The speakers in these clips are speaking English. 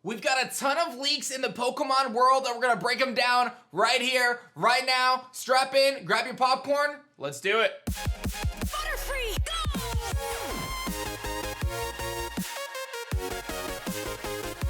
We've got a ton of leaks in the Pokemon world and we're gonna break them down right here, right now. Strap in, grab your popcorn, let's do it. Butterfree, go!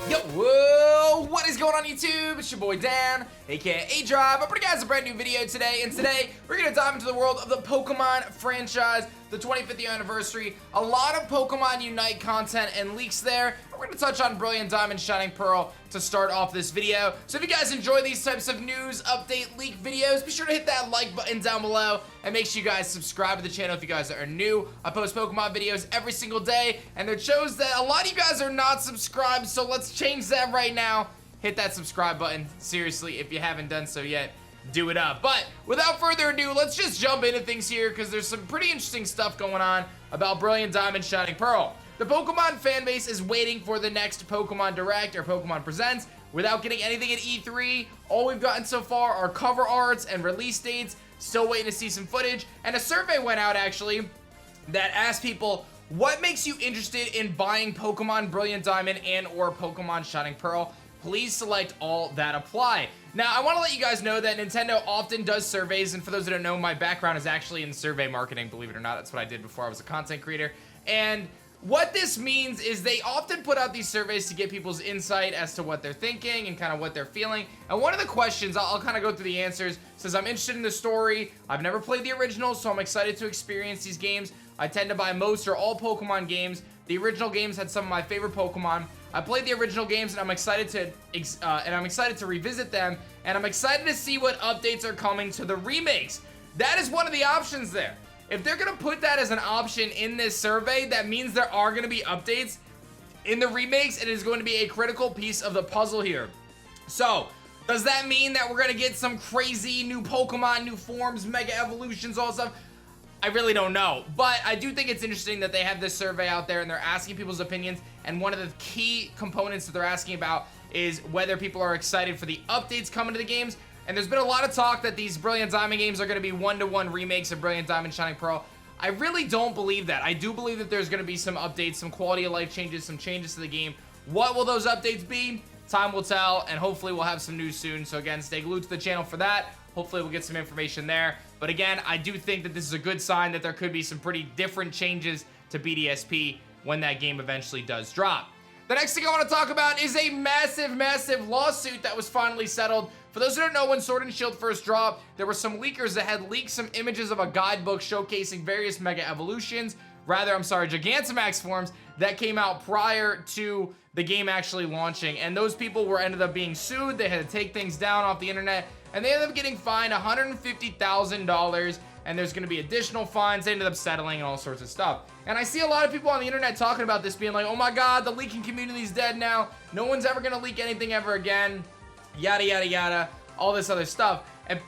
Yo, whoa, what is going on YouTube? It's your boy Dan, aka A-Drive. I'm bringing you guys a brand new video today, and today we're gonna dive into the world of the Pokemon franchise, the 25th year anniversary. A lot of Pokemon Unite content and leaks there. We're gonna touch on Brilliant Diamond, Shining Pearl to start off this video. So if you guys enjoy these types of news, update, leak videos, be sure to hit that like button down below and make sure you guys subscribe to the channel if you guys are new. I post Pokemon videos every single day, and it shows that a lot of you guys are not subscribed, so let's change that right now. Hit that subscribe button. Seriously, if you haven't done so yet, do it up. But without further ado, let's just jump into things here because there's some pretty interesting stuff going on about Brilliant Diamond, Shining Pearl. The Pokemon fanbase is waiting for the next Pokemon Direct or Pokemon Presents without getting anything at E3. All we've gotten so far are cover arts and release dates. Still waiting to see some footage. And a survey went out actually that asked people, what makes you interested in buying Pokemon Brilliant Diamond and or Pokemon Shining Pearl? Please select all that apply. Now, I want to let you guys know that Nintendo often does surveys, and for those that don't know, my background is actually in survey marketing, believe it or not. That's what I did before I was a content creator. And what this means is they often put out these surveys to get people's insight as to what they're thinking and kind of what they're feeling. And one of the questions, I'll kind of go through the answers, says I'm interested in the story. I've never played the original, so I'm excited to experience these games. I tend to buy most or all Pokemon games. The original games had some of my favorite Pokemon. I played the original games and I'm excited to revisit them, and I'm excited to see what updates are coming to the remakes. That is one of the options there. If they're gonna put that as an option in this survey, that means there are gonna be updates in the remakes, and it is going to be a critical piece of the puzzle here. So, does that mean that we're gonna get some crazy new Pokemon, new forms, mega evolutions, all stuff? I really don't know, but I do think it's interesting that they have this survey out there and they're asking people's opinions, and one of the key components that they're asking about is whether people are excited for the updates coming to the games. And there's been a lot of talk that these Brilliant Diamond games are going to be one-to-one remakes of Brilliant Diamond, Shining Pearl. I really don't believe that. I do believe that there's going to be some updates, some quality of life changes, some changes to the game. What will those updates be? Time will tell, and hopefully we'll have some news soon. So again, stay glued to the channel for that. Hopefully we'll get some information there. But again, I do think that this is a good sign that there could be some pretty different changes to BDSP when that game eventually does drop. The next thing I want to talk about is a massive, massive lawsuit that was finally settled. For those who don't know, when Sword and Shield first dropped, there were some leakers that had leaked some images of a guidebook showcasing various Mega Evolutions, Gigantamax forms that came out prior to the game actually launching. And those people ended up being sued. They had to take things down off the internet, and they ended up getting fined $150,000. And there's going to be additional fines. They ended up settling and all sorts of stuff. And I see a lot of people on the internet talking about this, being like, oh my god, the leaking community's dead now. No one's ever going to leak anything ever again. Yada, yada, yada. All this other stuff. And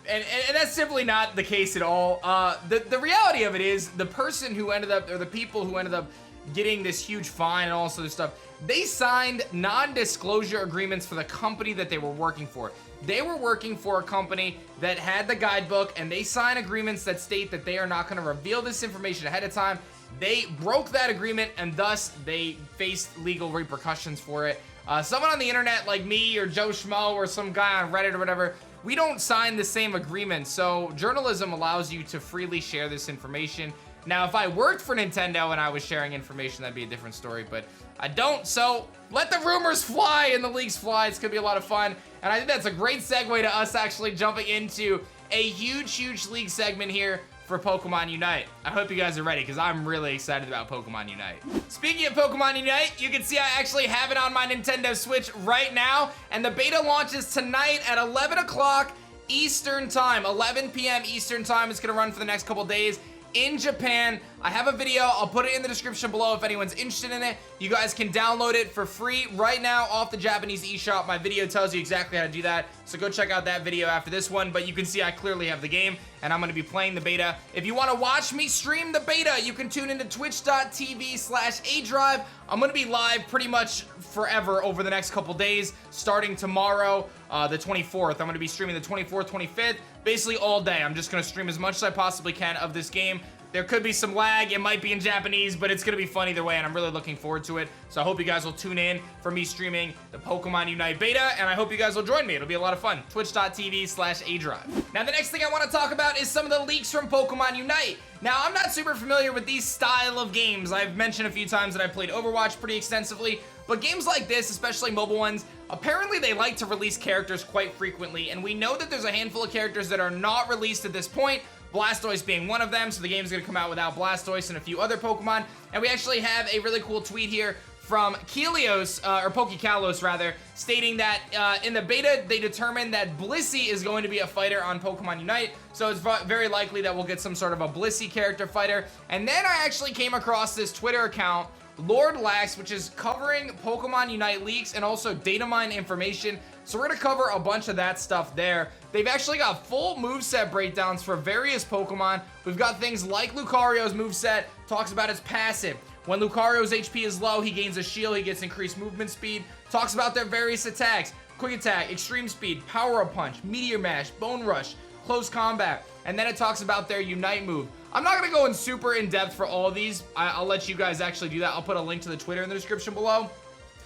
that's simply not the case at all. The reality of it is the person who ended up, or the people who ended up getting this huge fine and all this other stuff, they signed non-disclosure agreements for the company that they were working for. They were working for a company that had the guidebook, and they sign agreements that state that they are not going to reveal this information ahead of time. They broke that agreement, and thus they faced legal repercussions for it. Someone on the internet like me or Joe Schmo or some guy on Reddit or whatever, we don't sign the same agreement. So journalism allows you to freely share this information. Now, if I worked for Nintendo and I was sharing information, that'd be a different story, but I don't, so let the rumors fly and the leaks fly. It's gonna be a lot of fun, and I think that's a great segue to us actually jumping into a huge, huge league segment here for Pokemon Unite. I hope you guys are ready, because I'm really excited about Pokemon Unite. Speaking of Pokemon Unite, you can see I actually have it on my Nintendo Switch right now, and the beta launches tonight at 11 o'clock Eastern Time, 11 p.m. Eastern Time. It's gonna run for the next couple days in Japan. I have a video, I'll put it in the description below if anyone's interested in it. You guys can download it for free right now off the Japanese eShop. My video tells you exactly how to do that, so go check out that video after this one. But you can see I clearly have the game, and I'm gonna be playing the beta. If you wanna watch me stream the beta, you can tune into twitch.tv/adrive. I'm gonna be live pretty much forever over the next couple days, starting tomorrow, the 24th. I'm gonna be streaming the 24th, 25th, basically all day. I'm just gonna stream as much as I possibly can of this game. There could be some lag. It might be in Japanese, but it's going to be fun either way, and I'm really looking forward to it. So I hope you guys will tune in for me streaming the Pokemon Unite beta, and I hope you guys will join me. It'll be a lot of fun. Twitch.tv/adrive. Now, the next thing I want to talk about is some of the leaks from Pokemon Unite. Now, I'm not super familiar with these style of games. I've mentioned a few times that I've played Overwatch pretty extensively, but games like this, especially mobile ones, apparently they like to release characters quite frequently, and we know that there's a handful of characters that are not released at this point, Blastoise being one of them, so the game's gonna come out without Blastoise and a few other Pokemon, and we actually have a really cool tweet here from Kelios, or Pokekalos rather, stating that in the beta, they determined that Blissey is going to be a fighter on Pokemon Unite, so it's very likely that we'll get some sort of a Blissey character fighter. And then I actually came across this Twitter account, Lord Lax, which is covering Pokemon Unite leaks and also datamined information. So we're gonna cover a bunch of that stuff there. They've actually got full moveset breakdowns for various Pokemon. We've got things like Lucario's moveset, talks about its passive. When Lucario's HP is low, he gains a shield, he gets increased movement speed. Talks about their various attacks, quick attack, extreme speed, power up punch, meteor mash, bone rush, close combat. And then it talks about their Unite move. I'm not gonna go in super in depth for all of these. I'll let you guys actually do that. I'll put a link to the Twitter in the description below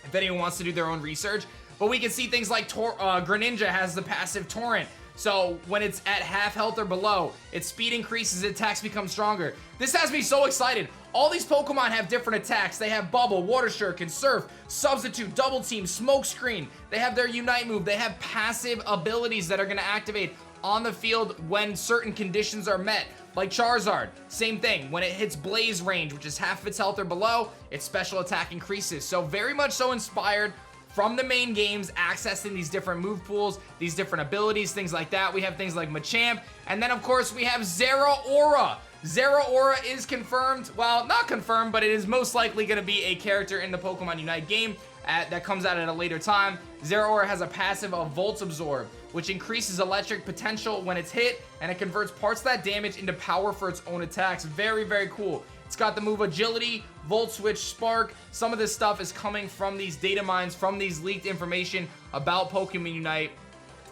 if anyone wants to do their own research. But we can see things like Greninja has the passive Torrent. So when it's at half health or below, its speed increases, attacks become stronger. This has me so excited. All these Pokemon have different attacks. They have Bubble, Water Shuriken, Surf, Substitute, Double Team, Smoke Screen. They have their Unite move. They have passive abilities that are gonna activate on the field when certain conditions are met. Like Charizard, same thing. When it hits Blaze range, which is half its health or below, its special attack increases. So very much so inspired from the main games, accessing these different move pools, these different abilities, things like that. We have things like Machamp, and then of course we have Zeraora. Zeraora is confirmed, well, not confirmed, but it is most likely going to be a character in the Pokemon Unite game that comes out at a later time. Zeraora has a passive of Volt Absorb, which increases electric potential when it's hit, and it converts parts of that damage into power for its own attacks. Very, very cool. It's got the move Agility, Volt Switch, Spark. Some of this stuff is coming from these data mines, from these leaked information about Pokemon Unite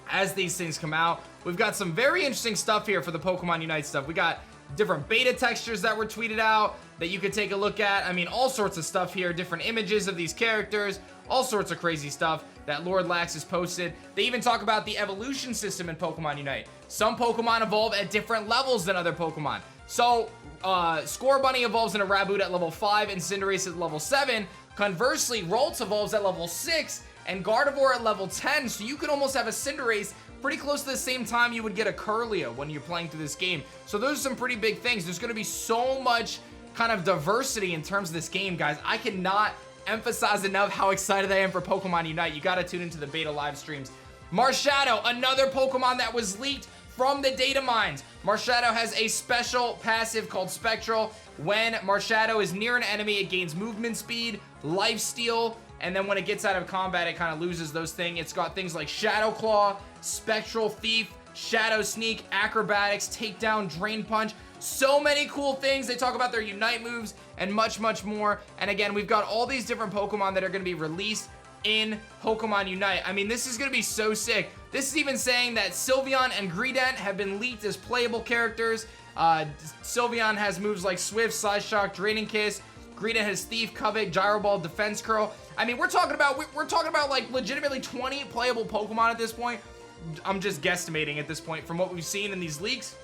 as these things come out. We've got some very interesting stuff here for the Pokemon Unite stuff. We got different beta textures that were tweeted out that you could take a look at. I mean, all sorts of stuff here, different images of these characters, all sorts of crazy stuff that Lord Lax has posted. They even talk about the evolution system in Pokemon Unite. Some Pokemon evolve at different levels than other Pokemon. So, Scorbunny evolves into Raboot at level 5 and Cinderace at level 7. Conversely, Ralts evolves at level 6 and Gardevoir at level 10. So you could almost have a Cinderace pretty close to the same time you would get a Curlia when you're playing through this game. So those are some pretty big things. There's going to be so much kind of diversity in terms of this game, guys. I cannot emphasize enough how excited I am for Pokemon Unite. You got to tune into the beta live streams. Marshadow, another Pokemon that was leaked from the data mines. Marshadow has a special passive called Spectral. When Marshadow is near an enemy, it gains movement speed, life steal, and then when it gets out of combat, it kind of loses those things. It's got things like Shadow Claw, Spectral Thief, Shadow Sneak, Acrobatics, Takedown, Drain Punch. So many cool things. They talk about their Unite moves and much, much more. And again, we've got all these different Pokemon that are going to be released in Pokemon Unite. I mean, this is going to be so sick. This is even saying that Sylveon and Greedent have been leaked as playable characters. Sylveon has moves like Swift, Side Shock, Draining Kiss. Greedent has Thief, Covet, Gyro Ball, Defense Curl. I mean, we're talking about like legitimately 20 playable Pokemon at this point. I'm just guesstimating at this point from what we've seen in these leaks.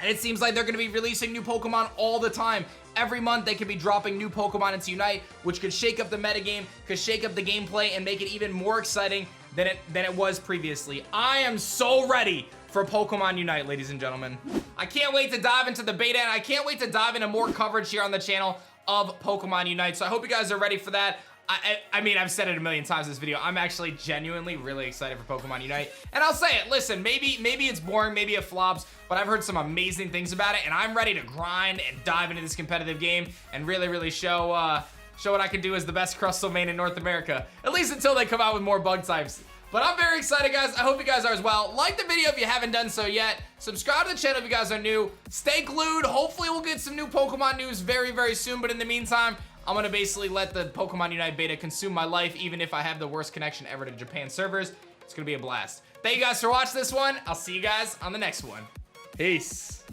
And it seems like they're going to be releasing new Pokemon all the time. Every month they could be dropping new Pokemon into Unite, which could shake up the metagame, could shake up the gameplay, and make it even more exciting than it was previously. I am so ready for Pokemon Unite, ladies and gentlemen. I can't wait to dive into the beta, and I can't wait to dive into more coverage here on the channel of Pokemon Unite. So I hope you guys are ready for that. I mean, I've said it a million times in this video. I'm actually genuinely really excited for Pokemon Unite. And I'll say it, listen, maybe it's boring, maybe it flops, but I've heard some amazing things about it, and I'm ready to grind and dive into this competitive game and really, really show what I can do as the best Crustle main in North America. At least until they come out with more bug types. But I'm very excited, guys. I hope you guys are as well. Like the video if you haven't done so yet. Subscribe to the channel if you guys are new. Stay glued. Hopefully we'll get some new Pokemon news very, very soon. But in the meantime, I'm going to basically let the Pokemon Unite beta consume my life, even if I have the worst connection ever to Japan servers. It's going to be a blast. Thank you guys for watching this one. I'll see you guys on the next one. Peace.